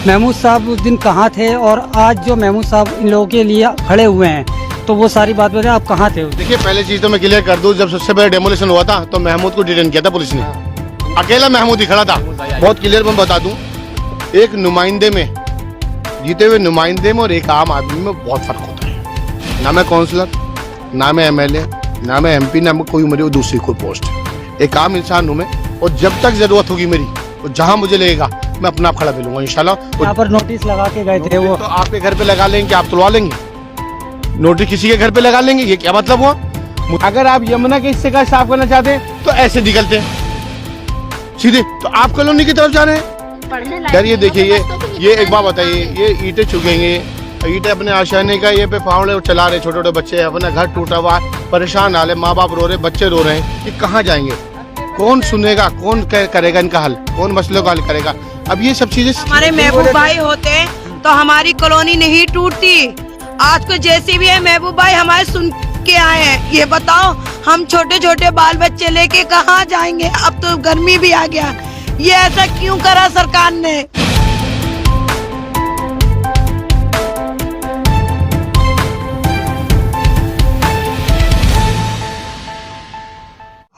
महमूद साहब उस दिन कहाँ थे और आज जो महमूद साहब इन लोगों के लिए खड़े हुए हैं, तो वो सारी बात बताएं, आप कहाँ थे? देखिए, पहले चीज तो मैं क्लियर कर दूं, जब सबसे पहले डेमोलेशन हुआ था तो महमूद को डिटेन किया था पुलिस ने। अकेला महमूद ही खड़ा था। बहुत क्लियर मैं बता दूं, एक नुमाइंदे में, जीते हुए नुमाइंदे में और एक आम आदमी में बहुत फर्क होता है। ना मैं काउंसलर, ना मैं MLA, ना मैं MP, ना मैं कोई मेरी दूसरी कोई पोस्ट। एक आम इंसान हूँ मैं, और जब तक जरूरत होगी मेरी, और जहाँ मुझे लगेगा मैं अपना आप खड़ा मिलूंगा इंशाल्लाह। यहाँ पर नोटिस लगा के गए थे वो, तो आपके घर पे लगा लेंगे, आप तुलवा लेंगे? नोटिस किसी के घर पे लगा लेंगे, ये क्या मतलब हुआ? अगर आप यमुना के हिस्से का साफ करना चाहते हैं तो ऐसे निकलते हैं सीधे, तो आप कॉलोनी की तरफ जा रहे हैं। यार ये देखिए, ये एक बात बताइए, ये ईंटें चुगेंगे, ईंटें अपने आशाने का ये पे फावड़े चला रहे, छोटे छोटे बच्चे, अपना घर टूटा हुआ, परेशान हाल है, माँ बाप रो रहे, बच्चे रो रहे हैं, ये कहाँ जाएंगे? कौन सुनेगा, कौन करेगा इनका हल, कौन मसलों का हल करेगा? अब ये सब चीजें हमारे महबूब भाई होते तो हमारी कॉलोनी नहीं टूटती। आज को जैसे भी है महबूब भाई हमारे सुन के आए हैं। ये बताओ, हम छोटे छोटे बाल बच्चे लेके कहाँ जाएंगे? अब तो गर्मी भी आ गया, ये ऐसा क्यों करा सरकार ने?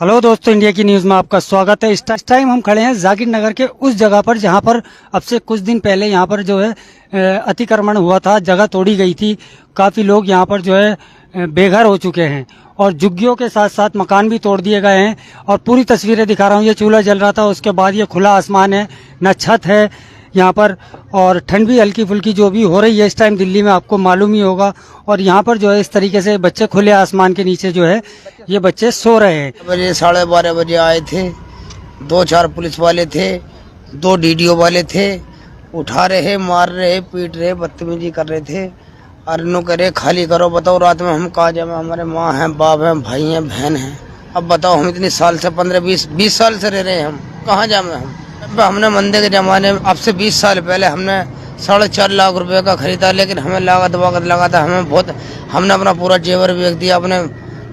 हेलो दोस्तों, इंडिया की न्यूज में आपका स्वागत है। इस टाइम हम खड़े हैं जाकिर नगर के उस जगह पर जहां पर अब से कुछ दिन पहले यहां पर जो है अतिक्रमण हुआ था, जगह तोड़ी गई थी, काफी लोग यहां पर जो है बेघर हो चुके हैं और झुग्गियों के साथ साथ मकान भी तोड़ दिए गए हैं। और पूरी तस्वीरें दिखा रहा हूं, ये चूल्हा जल रहा था, उसके बाद ये खुला आसमान है, न छत है यहाँ पर, और ठंड भी हल्की फुल्की जो भी हो रही है इस टाइम दिल्ली में, आपको मालूम ही होगा। और यहाँ पर जो है इस तरीके से बच्चे खुले आसमान के नीचे जो है ये बच्चे सो रहे हैं। बजे 12:30 बजे आए थे, 2-4 पुलिस वाले थे, 2 DDO वाले थे, उठा रहे, मार रहे, पीट रहे, बदतमीजी कर रहे थे। और नो करे खाली करो, बताओ रात में हम कहाँ जाए? हमारे माँ हैं, बाप हैं, भाई हैं, बहन हैं। अब बताओ, हम इतने साल से 15-20 साल से रह रहे हैं, हम कहाँ जाए? हमने मंदिर के जमाने में, अब से 20 साल पहले हमने 4.5 लाख रुपए का खरीदा, लेकिन हमें लागत लगा था, हमने अपना पूरा जेवर बेच दिया, अपने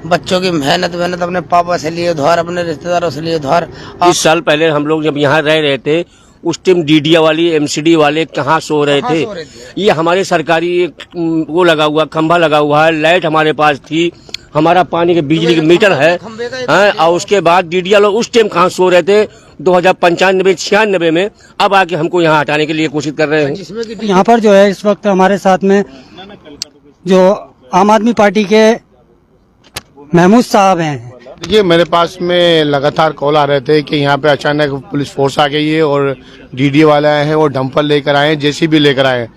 बच्चों की मेहनत अपने पापा से लिए उधार, अपने रिश्तेदारों से लिए उधार। 20 साल पहले हम लोग जब यहाँ रह रहे थे, उस टाइम DDA वाली, MCD वाले कहाँ सो रहे थे? ये हमारे सरकारी वो लगा हुआ, खंभा लगा हुआ है, लाइट हमारे पास थी, हमारा पानी के बिजली का मीटर है, और उसके बाद DDA लोग उस टाइम कहाँ सो रहे थे? 2095-96 में अब आके हमको यहाँ हटाने के लिए कोशिश कर रहे हैं। यहाँ पर जो है इस वक्त हमारे साथ में जो आम आदमी पार्टी के महमूद साहब हैं। देखिए, मेरे पास में लगातार कॉल आ रहे थे कि यहाँ पे अचानक पुलिस फोर्स आ गई है और DDA वाले आए हैं, वो डंपर लेकर आए हैं, JCB लेकर आए हैं।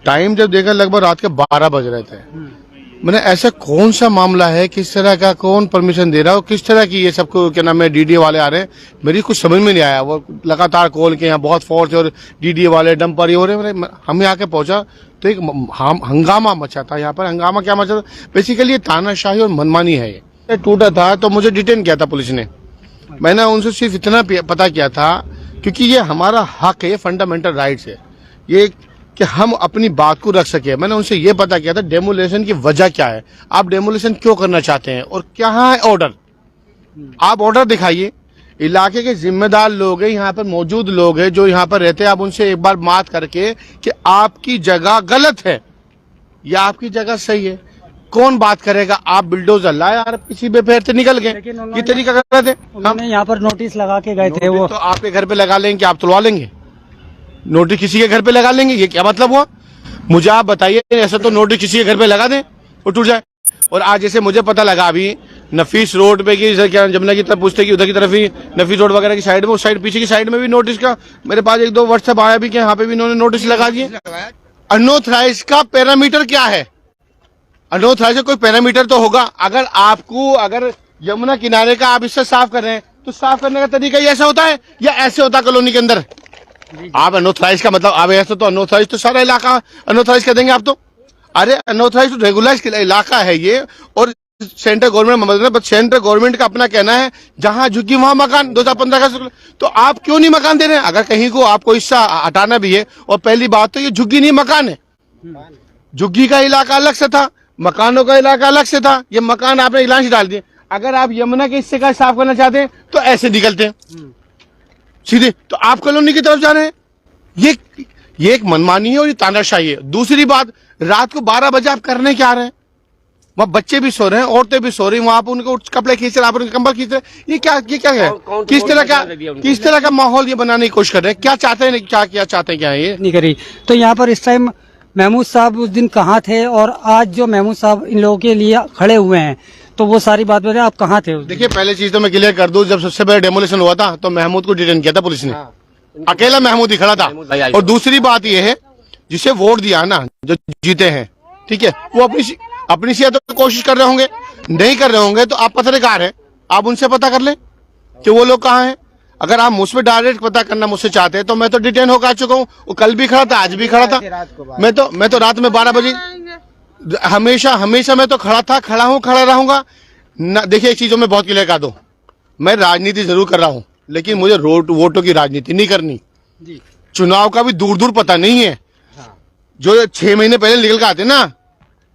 टाइम जब देखा लगभग रात के 12 बज रहे थे। मैंने ऐसा कौन सा मामला है, किस तरह का, कौन परमिशन दे रहा है, किस तरह की ये सबको क्या नाम है DDA वाले आ रहे हैं, मेरी कुछ समझ में नहीं आया। वो लगातार कॉल के यहाँ बहुत फोर्स और DDA वाले डंपर ये हो रहे। हम यहाँ के पहुंचा तो एक हंगामा मचा था। यहाँ पर हंगामा क्या मचा था? बेसिकली ये तानाशाही और मनमानी है। ये टूटा था तो मुझे डिटेन किया था पुलिस ने। मैंने उनसे सिर्फ इतना पता किया था, क्योंकि ये हमारा हक है, ये फंडामेंटल राइट्स है, ये कि हम अपनी बात को रख सके। मैंने उनसे ये पता किया था डेमोलेशन की वजह क्या है, आप डेमोलेशन क्यों करना चाहते हैं और क्या है ऑर्डर। आप ऑर्डर दिखाइए। इलाके के जिम्मेदार लोग हैं, यहाँ पर मौजूद लोग हैं जो यहाँ पर रहते हैं, आप उनसे एक बार बात करके कि आपकी जगह गलत है या आपकी जगह सही है, कौन बात करेगा? आप बिल्डोजर लाए यार, किसी पे पैर से निकल गए, ये तरीका गलत है। हम यहाँ पर नोटिस लगा के गए थे वो, तो आपके घर पे लगा लेंगे, आप तुलवा लेंगे? नोटिस किसी के घर पे लगा लेंगे, ये क्या मतलब हुआ? मुझे आप बताइए। ऐसा तो नोटिस किसी के घर पे लगा दें और टूट जाए। और आज जैसे मुझे पता लगा अभी नफीस रोड पे की क्या जमुना की तरफ पूछते कि उधर की तरफ ही नफीस रोड वगैरह की साइड में, उस साइड पीछे की साइड में भी नोटिस का मेरे पास 1-2 व्हाट्सएप आया भी कि यहाँ पे भी इन्होंने नोटिस लगा दिए। अनऑथराइज का पैरामीटर क्या है? अनऑथराइज कोई पैरामीटर तो होगा। अगर यमुना किनारे का आप इससे साफ कर रहे हैं तो साफ करने का तरीका ही ऐसा होता है या ऐसे होता कॉलोनी के अंदर? आप अनऑथराइज का मतलब, आप ऐसा तो अनऑथराइज तो सारा इलाका अनऑथराइज कर देंगे आप तो। अरे अनऑथराइज तो रेगुलाइज इलाका है ये, और सेंट्रल गवर्नमेंट, सेंट्रल गवर्नमेंट का अपना कहना है जहां झुग्गी वहां मकान 2015 का। तो आप क्यों नहीं मकान दे रहे हैं? अगर कहीं को आपको हिस्सा हटाना भी है, और पहली बात तो ये झुग्गी नहीं मकान है, झुग्गी का इलाका अलग से था, मकानों का इलाका अलग से था, ये मकान आपने इलान से डाल दिए। अगर आप यमुना के हिस्से का साफ करना चाहते हैं तो ऐसे निकलते हैं सीधे, तो आप कॉलोनी की तरफ जा रहे हैं। ये एक मनमानी है और ये तानाशाही है। दूसरी बात, रात को 12 बजे आप करने क्या रहे हैं? वहाँ बच्चे भी सो रहे हैं, औरतें भी सो रही हैं, वहां आप उनको कपड़े खींच रहे हैं, आप उनके कंबल खींच रहे हैं। ये क्या है? किस तरह का माहौल ये बनाने की कोशिश कर रहे हैं? क्या चाहते हैं, क्या चाहते हैं, क्या है ये नहीं करी। तो यहाँ पर इस टाइम महमूद साहब उस दिन कहाँ थे और आज जो महमूद साहब इन लोगों के लिए खड़े हुए हैं, तो वो सारी बात बताइए, आप कहाँ थे उस दिन? देखिए, पहले चीज तो मैं क्लियर कर दूं, जब सबसे पहले डेमोलिशन हुआ था तो महमूद को डिटेन किया था पुलिस ने। अकेला महमूद ही खड़ा था। और दूसरी बात ये है, जिसे वोट दिया ना, जो जीते हैं, ठीक है, वो अपनी से तो कोशिश कर रहे होंगे, नहीं कर रहे होंगे तो आप पत्रकार हैं, आप उनसे पता कर लें कि वो लोग कहाँ हैं। अगर आप मुझ पर डायरेक्ट पता करना मुझसे चाहते हैं तो मैं तो डिटेन होकर आ चुका हूँ। वो कल भी खड़ा था, आज भी खड़ा था। मैं तो रात में 12 बजे हमेशा मैं तो खड़ा हूँ, खड़ा रहूंगा। देखिए, एक चीजों में बहुत क्लियर कर दो, मैं राजनीति जरूर कर रहा हूँ, लेकिन मुझे वोटों की राजनीति नहीं करनी। चुनाव का भी दूर दूर पता नहीं है। जो 6 महीने पहले निकल के आते ना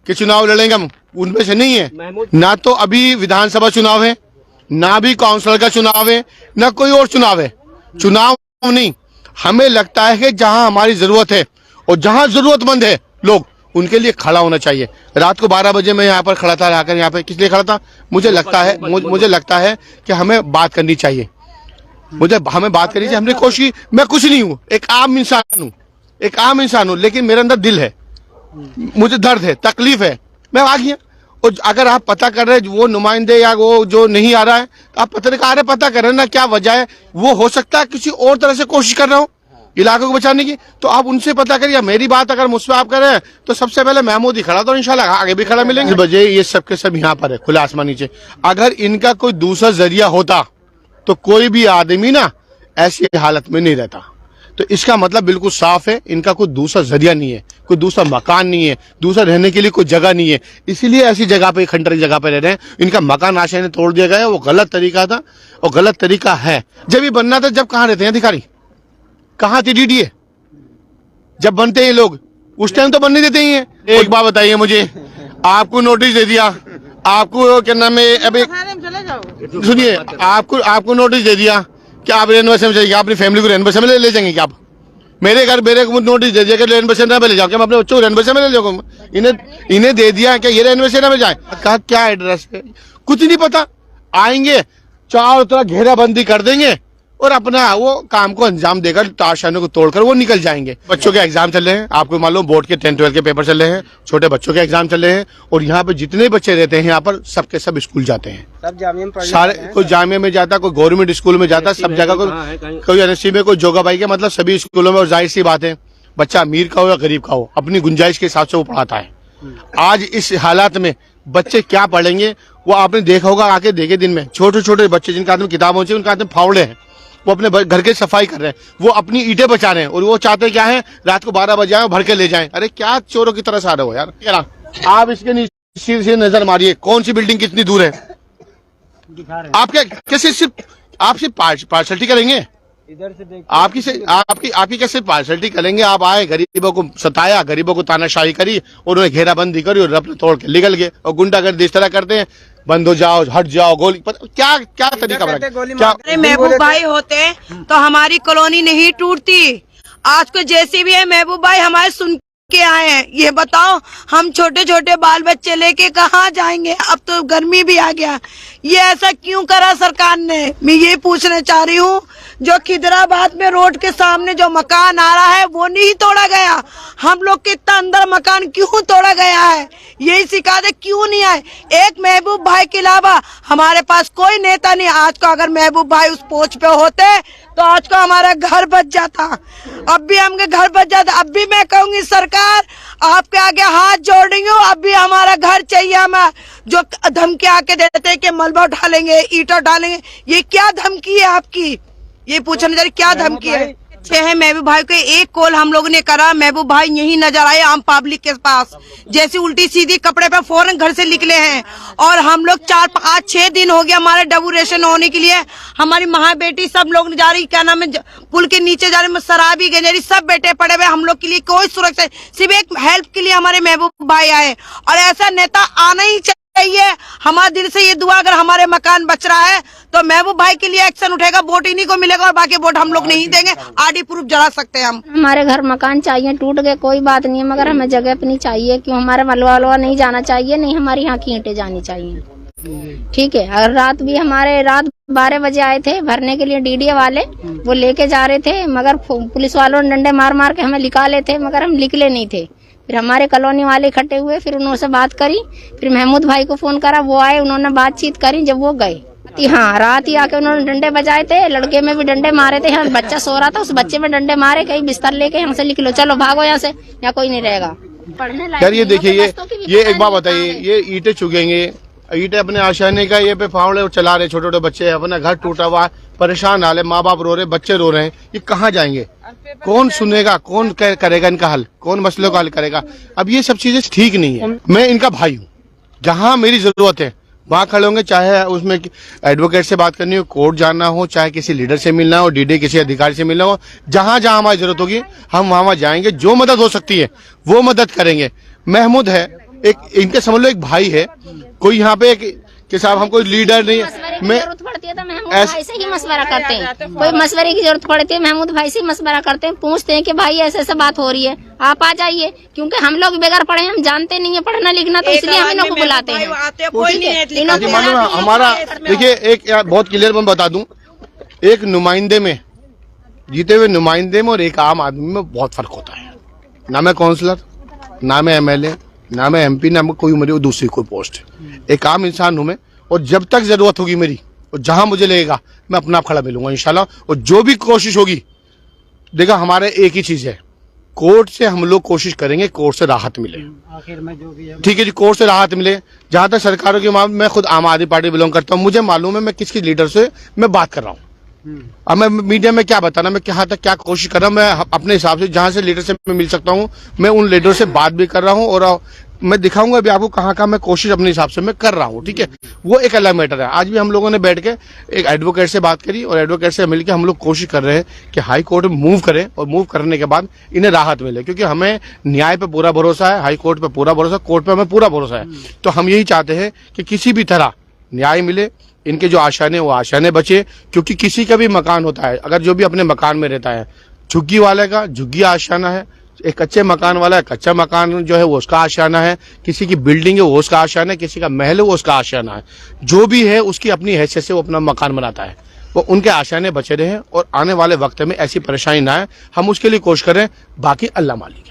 कि चुनाव लड़ेंगे हम, उनमें से नहीं है। ना तो अभी विधानसभा चुनाव है, ना भी काउंसिलर का चुनाव है, ना कोई और चुनाव है। चुनाव नहीं, हमें लगता है कि जहां हमारी जरूरत है और जहां जरूरतमंद है लोग, उनके लिए खड़ा होना चाहिए। रात को 12 बजे मैं यहाँ पर खड़ा था, आकर यहाँ पे किस लिए खड़ा था? मुझे लगता है कि हमें बात करनी चाहिए। हमें बात करनी चाहिए। हमने कोशिश, मैं कुछ नहीं हूँ, एक आम इंसान हूँ, लेकिन मेरे अंदर दिल है, मुझे दर्द है, तकलीफ है, मैं आ गया। और अगर आप पता कर रहे हैं वो नुमाइंदे या वो जो नहीं आ रहा है, तो आप पत्रकार है, पता कर रहे हैं ना क्या वजह है। वो हो सकता है किसी और तरह से कोशिश कर रहा हो इलाके को बचाने की, तो आप उनसे पता करिए। मेरी बात अगर मुझ पर आप कर रहे हैं तो सबसे पहले महमूद ही खड़ा, तो इंशाल्लाह आगे भी खड़ा मिलेंगे। बजे ये सब के सब यहाँ पर है, खुला आसमान नीचे। अगर इनका कोई दूसरा जरिया होता तो कोई भी आदमी ना ऐसी हालत में नहीं रहता। तो इसका मतलब बिल्कुल साफ है, इनका कोई दूसरा जरिया नहीं है, कोई दूसरा मकान नहीं है, दूसरा रहने के लिए कोई जगह नहीं है, इसीलिए ऐसी जगह पे, खंडर जगह पे रह रहे हैं। इनका मकान आशा ने तोड़ दिया गया, वो गलत तरीका था और गलत तरीका है। जब ये बनना था, जब कहाँ रहते हैं अधिकारी, कहाँ थी डीडीए जब बनते हैं लोग? उस टाइम तो बनने देते ही हैं। एक बात बताइए मुझे, आपको नोटिस दे दिया, आपको क्या नाम है, अभी सुनिए, आपको नोटिस दे दिया कि आप रेन बसेरा में जाइए, अपनी फैमिली को रेन बसेरा में ले जाएंगे क्या आप? मेरे को नोटिस दे दिया कि रेन बसेरा में ले जाओ, क्या मैं अपने बच्चों को रेन बसेरा में ले जाऊंगा? इन्हें दे दिया कि ये रेन बसेरा में जाए। कहा क्या एड्रेस है, कुछ नहीं पता। आएंगे, चारों तरफ घेराबंदी कर देंगे और अपना वो काम को अंजाम देकर, ताशानों को तोड़कर वो निकल जाएंगे। बच्चों के एग्जाम चल रहे हैं, आपको मालूम, बोर्ड के 10-12 के पेपर चल रहे हैं, छोटे बच्चों के एग्जाम चल रहे हैं। और यहाँ पे जितने बच्चे रहते हैं यहाँ पर, सबके सब स्कूल जाते हैं, सब जामिया में सारे। कोई जामिया में जाता, कोई गवर्नमेंट स्कूल में जाता, सब जगह। कोई एनएससी में, कोई जोगा भाई के, मतलब सभी स्कूलों में। और जाहिर सी बात है, बच्चा अमीर का हो या गरीब का हो, अपनी गुंजाइश के हिसाब से वो पढ़ाता है। आज इस हालात में बच्चे क्या पढ़ेंगे, वो आपने देखा होगा, आके देखे दिन में छोटे छोटे बच्चे जिनके हाथ में किताबों से, उनके हाथ में फावड़े हैं, वो अपने घर की सफाई कर रहे हैं, वो अपनी ईंटें बचा रहे हैं। और वो चाहते क्या है, रात को 12 बजे आए, भर के ले जाएं। अरे क्या चोरों की तरह से आ रहे हो यार? आप इसके नीचे से नजर मारिए, कौन सी बिल्डिंग कितनी दूर है। आप क्या कैसे सिर्फ पार्सलिटी करेंगे? इधर से देख, आपकी कैसे पार्सलिटी करेंगे? आप आए, गरीबों को सताया, गरीबों को तानाशाही करी और उन्हें घेराबंदी करी और रफ्त तोड़ के निकल गए। और गुंडागर्दी इस तरह करते हैं, बंद हो जाओ, हट जाओ, गोली, क्या तरीका बना? क्या अरे महबूब भाई होते तो हमारी कॉलोनी नहीं टूटती। आज को जेसीबी है, महबूब भाई हमारे सुन के आए हैं। ये बताओ, हम छोटे छोटे बाल बच्चे लेके कहाँ जाएंगे? अब तो गर्मी भी आ गया, ये ऐसा क्यों करा सरकार ने? मैं ये पूछना चाह रही हूँ, जो खिदराबाद में रोड के सामने जो मकान आ रहा है वो नहीं तोड़ा गया, हम लोग के इतना अंदर मकान क्यों तोड़ा गया है? यही शिकायत है, क्यों नहीं आए? एक महबूब भाई के अलावा हमारे पास कोई नेता नहीं। आज को अगर महबूब भाई उस पोस्ट पे होते तो आज को हमारा घर बच जाता, अब भी हमके घर बच जाता। अब भी मैं कहूंगी, सरकार आपके आगे हाथ जोड़ रही हूँ, अब भी हमारा घर चाहिए हमें। जो धमकी आके देते हैं कि मलबा उठा लेंगे, ईंट उठा लेंगे, ये क्या धमकी है आपकी? ये पूछने जा रही, क्या धमकी है? है महबूब भाई को एक कॉल हम लोगों ने करा, महबूब भाई यही नजर आए आम पब्लिक के पास, जैसे उल्टी सीधी कपड़े पे फौरन घर से निकले हैं। और हम लोग 4-5-6 दिन हो गया हमारे डेबुरेशन होने के लिए। हमारी माँ बेटी सब लोग जा रही, क्या नाम है, पुल के नीचे जा रहे, शराबी गंजेरी सब बेटे पड़े हुए। हम लोग के लिए कोई सुरक्षा, सिर्फ एक हेल्प के लिए हमारे महबूब भाई आए। और ऐसा नेता आना ही चाहिए। चाहिए। हमारे दिल से ये दुआ, अगर हमारे मकान बच रहा है तो महबूब भाई के लिए एक्शन उठेगा, वोट इन्हीं को मिलेगा और बाकी वोट हम लोग नहीं देंगे। आरडी प्रूफ जला सकते हैं हम। हमारे घर मकान चाहिए, टूट गए कोई बात नहीं है, मगर हमें जगह अपनी चाहिए। क्यों हमारे मलबा वलवा नहीं जाना चाहिए, नहीं हमारी यहाँ की ईंटें जानी चाहिए। ठीक है। और रात भी हमारे रात 12 बजे आए थे भरने के लिए डीडीए वाले, वो लेके जा रहे थे, मगर पुलिस वालों ने डंडे मार मार के हमें निकाले थे, मगर हम निकले नहीं थे। फिर हमारे कॉलोनी वाले इकट्ठे हुए, फिर उन्होंने बात करी, फिर महमूद भाई को फोन करा, वो आए, उन्होंने बातचीत करी, जब वो गए हाँ रात ही आके उन्होंने डंडे बजाए थे, लड़के में भी डंडे मारे थे। यहाँ बच्चा सो रहा था, उस बच्चे में डंडे मारे, कहीं बिस्तर लेके यहाँ से निकलो, चलो भागो यहाँ से, यहाँ कोई नहीं रहेगा। पढ़ने लायक यार ये देखिए, ये एक बात बताइए, ये ईंटें चुगेंगे, ईंटें अपने आशाने का ये पे फावड़े चला रहे, छोटे छोटे बच्चे, अपना घर टूटा हुआ, परेशान हाल है, माँ बाप रो रहे, बच्चे रो रहे हैं, ये कहाँ जाएंगे? कौन सुनेगा, कौन करेगा इनका हल, कौन मसलों का हल करेगा? अब ये सब चीजें ठीक नहीं है। मैं इनका भाई हूँ, जहाँ मेरी जरूरत है वहाँ खड़े होंगे, चाहे उसमें एडवोकेट से बात करनी हो, कोर्ट जाना हो, चाहे किसी लीडर से मिलना हो, डीडी किसी अधिकारी से मिलना हो, जहाँ जहाँ हमारी जरूरत होगी हम वहाँ जाएंगे, जो मदद हो सकती है वो मदद करेंगे। महमूद है एक, इनके समझ लो एक भाई है, कोई यहाँ पे एक कि साहब हम कोई लीडर नहीं है। मैं जरूरत पड़ती है तो महमूद भाई से ही मशवरा करते हैं, कोई मशवरे की जरूरत पड़ती है महमूद भाई से मशवरा करते हैं, पूछते हैं कि भाई ऐसे ऐसे बात हो रही है, आप आ जाइए, क्योंकि हम लोग बगैर पढ़े हम जानते नहीं है पढ़ना लिखना, तो इसलिए हम इन लोग को बुलाते हैं। हमारा देखिए एक बहुत क्लियर मैं बता दूं, एक नुमाइंदे में, जीते हुए नुमाइंदे में और एक आम आदमी में बहुत फर्क होता है। ना मैं काउंसलर, ना मैं एमएलए, ना मैं एमपी, ना मैं कोई मेरी दूसरी कोई पोस्ट। एक आम इंसान हूं मैं, और जब तक जरूरत होगी मेरी और जहां मुझे लगेगा मैं अपना आप खड़ा मिलूंगा इंशाल्लाह। और जो भी कोशिश होगी, देखा हमारे एक ही चीज है, कोर्ट से हम लोग कोशिश करेंगे कोर्ट से राहत मिले, आखिर में जो भी है ठीक है जी, कोर्ट से राहत मिले। जहां तक सरकारों की मामले, मैं खुद आम आदमी पार्टी बिलोंग करता हूं, मुझे मालूम है मैं किसकी लीडर से मैं बात कर रहा हूँ। अब मैं मीडिया में क्या बताना, मैं कहाँ तक क्या कोशिश कर रहा हूँ, मैं अपने हिसाब से जहां से लीडर से मैं मिल सकता हूँ मैं उन लीडर से बात भी कर रहा हूँ, और मैं दिखाऊंगा अभी आपको कहाँ कहाँ मैं कोशिश अपने हिसाब से मैं कर रहा हूँ। ठीक है, वो एक अलग मैटर है। आज भी हम लोगों ने बैठ के एक एडवोकेट से बात करी, और एडवोकेट से मिलकर हम लोग कोशिश कर रहे हैं कि हाई कोर्ट में मूव करें, और मूव करने के बाद इन्हें राहत मिले, क्योंकि हमें न्याय पे पूरा भरोसा है, हाई कोर्ट पे पूरा भरोसा, कोर्ट पे हमें पूरा भरोसा है। तो हम यही चाहते हैं कि किसी भी तरह न्याय मिले, इनके जो आशाएं वो आशाएं बचे, क्योंकि किसी का भी मकान होता है, अगर जो भी अपने मकान में रहता है, झुग्गी वाले का झुग्गी आशाना है, एक कच्चे मकान वाला है, कच्चा मकान जो है वो उसका आशाना है, किसी की बिल्डिंग है वो उसका आशाना है, किसी का महल है वो उसका आशाना है। जो भी है उसकी अपनी हैसियत से वो अपना मकान बनाता है, वो उनके आशाने बचे रहे और आने वाले वक्त में ऐसी परेशानी ना आए, हम उसके लिए कोशिश करें, बाकी अल्लाह मालिक है।